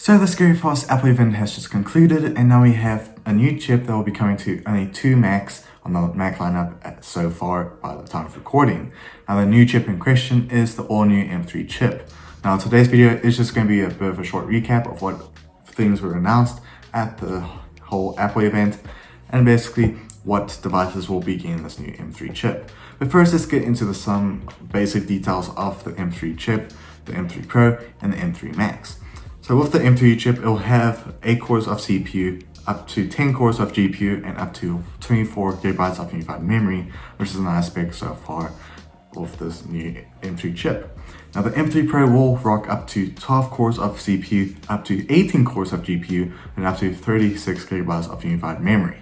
So the Scary Fast Apple event has just concluded, and now we have a new chip that will be coming to only 2 Macs on the Mac lineup so far by the time of recording. Now the new chip in question is the all-new M3 chip. Now today's video is just going to be a bit of a short recap of what things were announced at the whole Apple event, and basically what devices will be getting this new M3 chip. But first, let's get into some basic details of the M3 chip, the M3 Pro, and the M3 Max. So with the M3 chip, it will have 8 cores of CPU, up to 10 cores of GPU, and up to 24 gigabytes of unified memory, which is a nice spec so far with this new M3 chip. Now the M3 Pro will rock up to 12 cores of CPU, up to 18 cores of GPU, and up to 36 gigabytes of unified memory.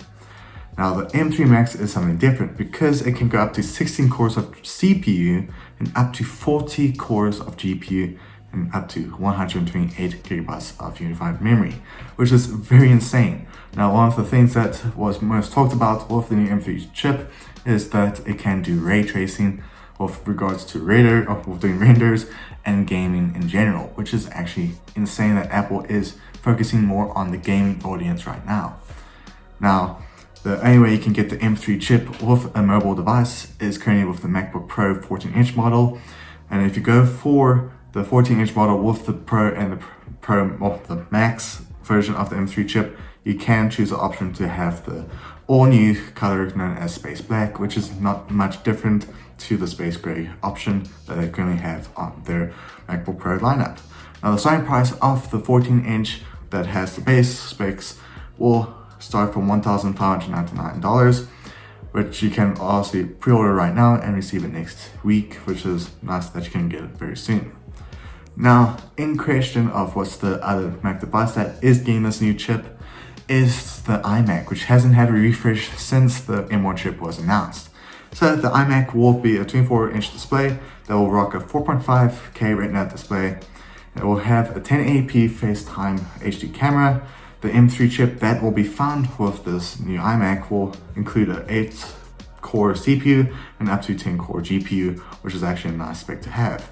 Now the M3 Max is something different because it can go up to 16 cores of CPU and up to 40 cores of GPU and up to 128 gigabytes of unified memory, which is very insane. Now one of the things that was most talked about with the new M3 chip is that it can do ray tracing with regards to doing renders and gaming in general, which is actually insane that Apple is focusing more on the gaming audience right now. Now, the only way you can get the M3 chip with a mobile device is currently with the MacBook Pro 14-inch model. And if you go for the 14-inch model with the Pro and the Max version of the M3 chip, you can choose the option to have the all-new color known as Space Black, which is not much different to the Space Gray option that they currently have on their MacBook Pro lineup. Now the starting price of the 14-inch that has the base specs will start from $1,599, which you can also pre-order right now and receive it next week, which is nice that you can get it very soon. Now, in question of what's the other Mac device that is getting this new chip is the iMac, which hasn't had a refresh since the M1 chip was announced. So the iMac will be a 24-inch display that will rock a 4.5K Retina display. It will have a 1080p FaceTime HD camera. The M3 chip that will be found with this new iMac will include an 8-core CPU and up to 10-core GPU, which is actually a nice spec to have.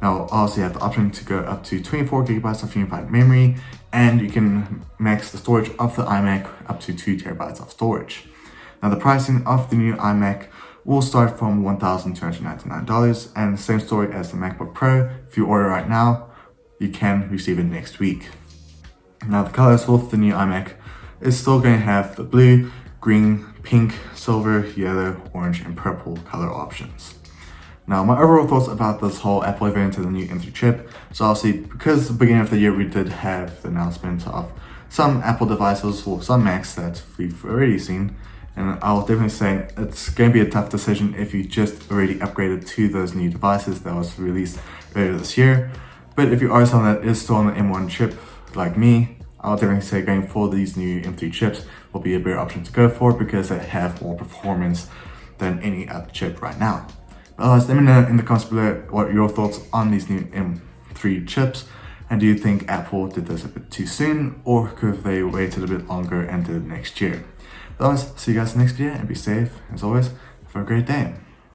Now, also you have the option to go up to 24 gigabytes of unified memory, and you can max the storage of the iMac up to 2 terabytes of storage. Now, the pricing of the new iMac will start from $1,299, and same story as the MacBook Pro. If you order right now, you can receive it next week. Now, the colors with the new iMac is still going to have the blue, green, pink, silver, yellow, orange, and purple color options. Now, my overall thoughts about this whole Apple event and the new M3 chip is obviously because at the beginning of the year we did have the announcement of some Apple devices or some Macs that we've already seen, and I'll definitely say it's going to be a tough decision if you just already upgraded to those new devices that was released earlier this year. But if you are someone that is still on the M1 chip like me, I'll definitely say going for these new M3 chips will be a better option to go for because they have more performance than any other chip right now. Let me know in the comments below what your thoughts on these new M3 chips, and do you think Apple did this a bit too soon, or could they waited a bit longer and did it next year? Otherwise, see you guys in the next video and be safe. As always, have a great day.